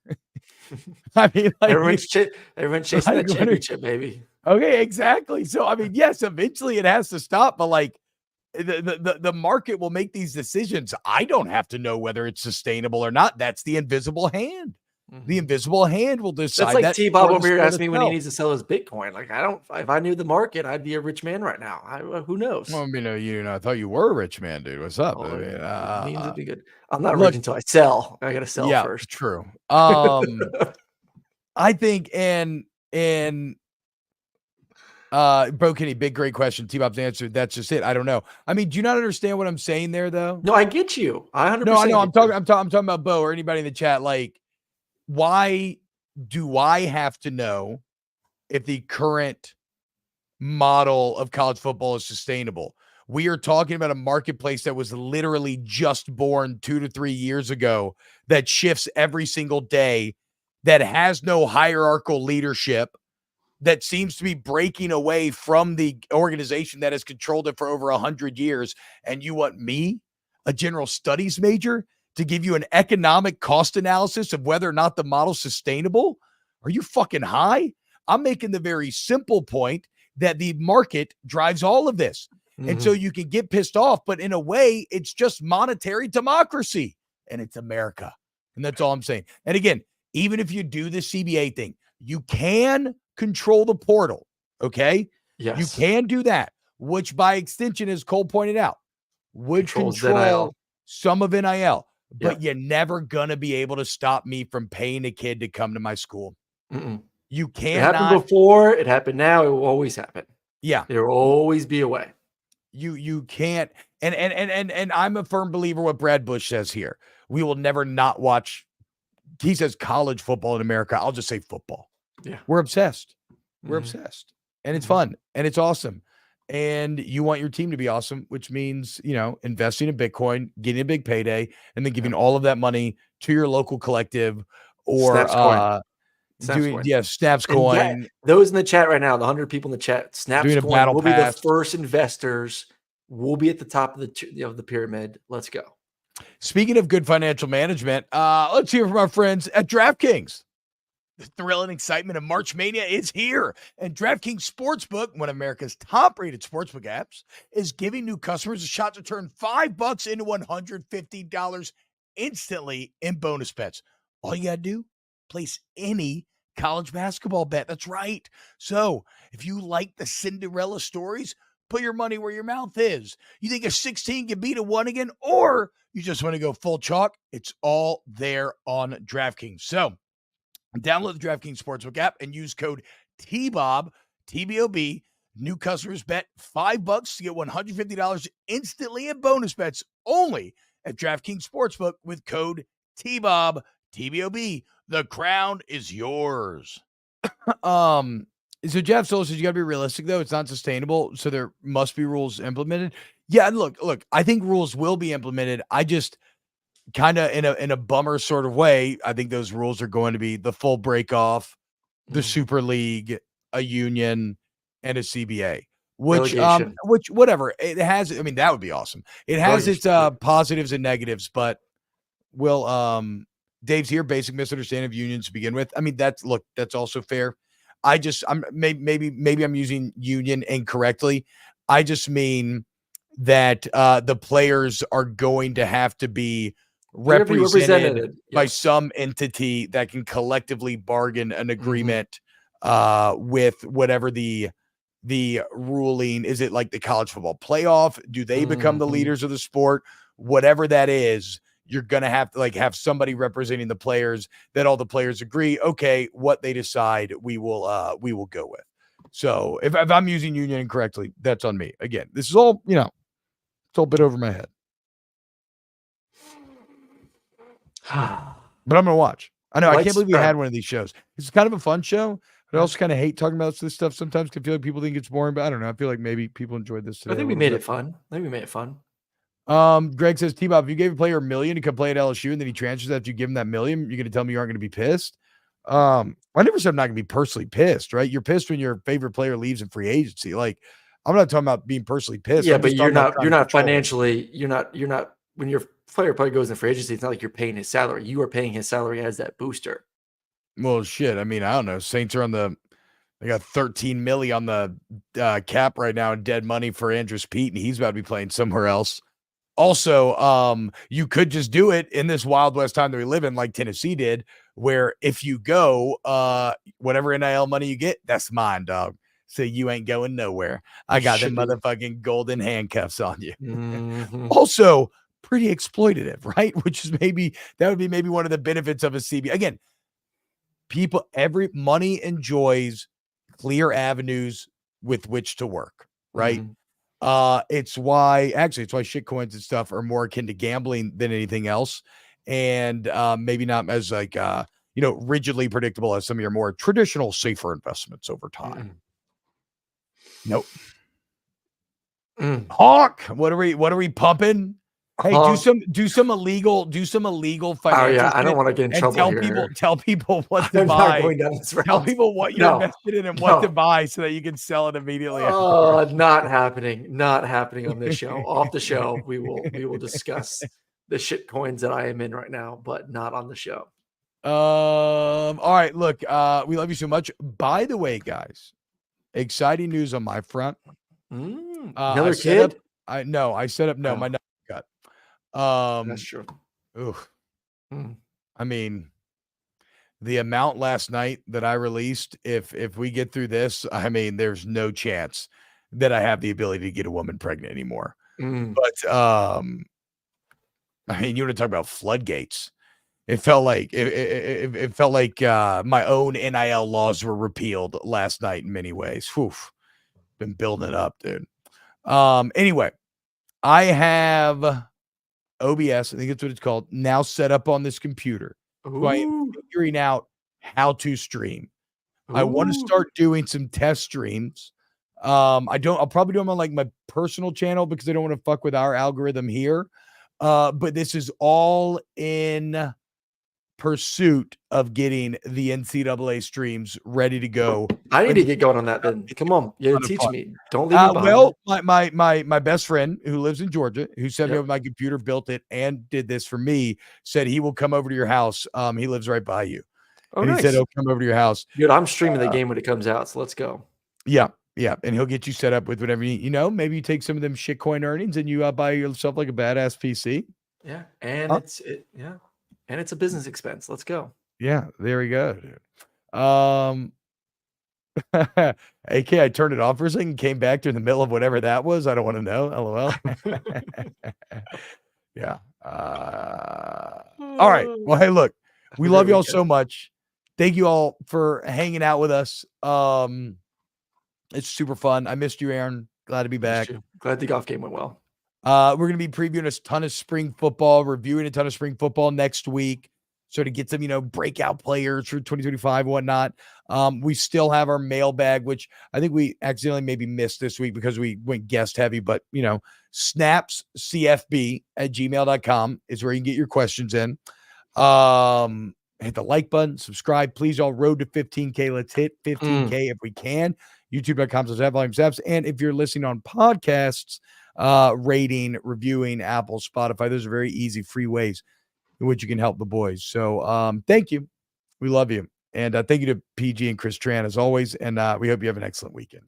I mean, like, everyone's chasing that championship, baby. Okay, exactly. So, I mean, yes, eventually it has to stop, but like, the market will make these decisions. I don't have to know whether it's sustainable or not. That's the invisible hand. Mm-hmm. The invisible hand will decide. That's like T-Bob over here asking me when he needs to sell his Bitcoin. Like, if I knew the market, I'd be a rich man right now. Who knows? Well, I thought you were a rich man, dude. What's up? Means it'd be good. I'm not rich until I sell. I got to sell first. True. I think, and Bro Kenny, big great question. T-Bob's answered. That's just it. I don't know. I mean, do you not understand what I'm saying there, though? No, I get you. I 100%. No, I know. I'm talking about Bo or anybody in the chat. Like, why do I have to know if the current model of college football is sustainable? We are talking about a marketplace that was literally just born 2 to 3 years ago that shifts every single day, that has no hierarchical leadership, that seems to be breaking away from the organization that has controlled it for over 100 years. And you want me, a general studies major, to give you an economic cost analysis of whether or not the model's sustainable? Are you fucking high? I'm making the very simple point that the market drives all of this. Mm-hmm. And so you can get pissed off, but in a way, it's just monetary democracy, and it's America. And that's all I'm saying. And again, even if you do the CBA thing, you can control the portal. Okay. Yes. You can do that. which by extension, as Cole pointed out, would Controls control NIL. some of NIL. But Yep. you're never going to be able to stop me from paying a kid to come to my school. Mm-mm. You It cannot. happened before. It happened now. It will always happen. Yeah. There will always be a way. You can't. And I'm a firm believer what Brad Bush says here. We will never not watch. He says college football in America. I'll just say football. Yeah. We're obsessed. We're Mhm. obsessed. And it's fun. And it's awesome. And you want your team to be awesome, which means, investing in Bitcoin, getting a big payday, and then giving all of that money to your local collective or Snaps coin. Snaps doing, coin. Snaps And coin. those in the chat right now, the 100 people in the chat, Snaps Doing a coin battle will be the pass. first investors. We'll be at the top of the pyramid. Let's go. Speaking of good financial management, let's hear from our friends at DraftKings. The thrill and excitement of March Mania is here, and DraftKings Sportsbook, one of America's top-rated sportsbook apps, is giving new customers a shot to turn $5 into $150 instantly in bonus bets. All you got to do, place any college basketball bet. That's right. So if you like the Cinderella stories, put your money where your mouth is. You think a 16 can beat a 1 again, or you just want to go full chalk? It's all there on DraftKings. So download the DraftKings Sportsbook app and use code T-Bob, T-B-O-B. New customers bet $5 to get $150 instantly in bonus bets only at DraftKings Sportsbook with code T-Bob, T-B-O-B. The crown is yours. So Jeff Soul says you got to be realistic, though. It's not sustainable, so there must be rules implemented. Yeah, look, I think rules will be implemented. I just kind of in a bummer sort of way, I think those rules are going to be the full break off, the Super League, a union, and a CBA. Which whatever it has. I mean, that would be awesome. It has its positives and negatives, but Dave's here. Basic misunderstanding of unions to begin with. I mean, that's also fair. I'm maybe I'm using union incorrectly. I just mean that the players are going to have to be represented by some entity that can collectively bargain an agreement with whatever the ruling is. It like the college football playoff? Do they become the leaders of the sport? Whatever that is, you're going to have to have somebody representing the players that all the players agree, okay, what they decide, we will go with. So if I'm using union incorrectly, that's on me. Again, this is all, it's all a bit over my head. But I'm going to watch. I know. I can't believe we had one of these shows. It's kind of a fun show. But I also kind of hate talking about this stuff sometimes. I feel like people think it's boring, but I don't know. I feel like maybe people enjoyed this today. I think we made it fun. Greg says, T-Bob, if you gave a player $1 million to come play at LSU and then he transfers after you give him that $1 million, you're going to tell me you aren't going to be pissed? I never said I'm not going to be personally pissed, right? You're pissed when your favorite player leaves in free agency. Like, I'm not talking about being personally pissed. Yeah, but you're not financially, you're not when your player probably goes in free agency, it's not like you're paying his salary. You are paying his salary as that booster. Well, shit. I mean, I don't know. Saints are they got 13 million on the cap right now in dead money for Andrews Pete, and he's about to be playing somewhere else. Also, you could just do it in this Wild West time that we live in, like Tennessee did, where if you go, whatever NIL money you get, that's mine, dog. So you ain't going nowhere. I got them motherfucking golden handcuffs on you. Also, pretty exploitative, right? Which is that would be maybe one of the benefits of a CB. Again, every money enjoys clear avenues with which to work, right? It's why shitcoins and stuff are more akin to gambling than anything else. And maybe not as rigidly predictable as some of your more traditional, safer investments over time. Nope. Hawk, what are we pumping? Hey, do some illegal financial. Oh yeah, I don't want to get in trouble here. Tell people what to buy. Not going down this route. Tell people what you're invested in and what to buy so that you can sell it immediately. Oh, not happening. Not happening on this show. Off the show, we will discuss the shit coins that I am in right now, but not on the show. All right, look, we love you so much. By the way, guys, exciting news on my front. Another kid? I set up my number cut. That's true. I mean, the amount last night that I released, if we get through this, I mean, there's no chance that I have the ability to get a woman pregnant anymore. Mm. But I mean, you want to talk about floodgates? It felt like it felt like my own NIL laws were repealed last night in many ways. Whew, been building it up, dude. Anyway, I have OBS, I think that's what it's called, now set up on this computer. So I am figuring out how to stream. I want to start doing some test streams. I'll probably do them on like my personal channel because I don't want to fuck with our algorithm here. But this is all in pursuit of getting the NCAA streams ready to go. I need to get going on that then. Come on, you gotta teach me. Don't leave me behind. Well, my best friend who lives in Georgia, who sent me over my computer, built it, and did this for me, said he will come over to your house. He lives right by you. Oh, and nice. He said he'll come over to your house. Dude, I'm streaming the game when it comes out, so let's go. Yeah. And he'll get you set up with whatever you know. Maybe you take some of them shitcoin earnings and you buy yourself like a badass PC. Yeah, and and it's a business expense. Let's go. Yeah, there we go, dude. AK, I turned it off for a second, came back during the middle of whatever that was. I don't want to know. LOL. Yeah. All right. Well, hey, look, we love y'all so much. Thank you all for hanging out with us. It's super fun. I missed you, Aaron. Glad to be back. Glad the golf game went well. We're going to be previewing a ton of spring football, reviewing a ton of spring football next week. So to get some, breakout players for 2025 and whatnot. We still have our mailbag, which I think we accidentally maybe missed this week because we went guest heavy, but snapscfb@gmail.com is where you can get your questions in. Hit the like button, subscribe, please. Y'all, road to 15K. Let's hit 15K if we can. YouTube.com/@volume7. And if you're listening on podcasts, rating, reviewing, Apple, Spotify, those are very easy, free ways in which you can help the boys. So thank you. We love you. And thank you to PG and Chris Tran as always. And we hope you have an excellent weekend.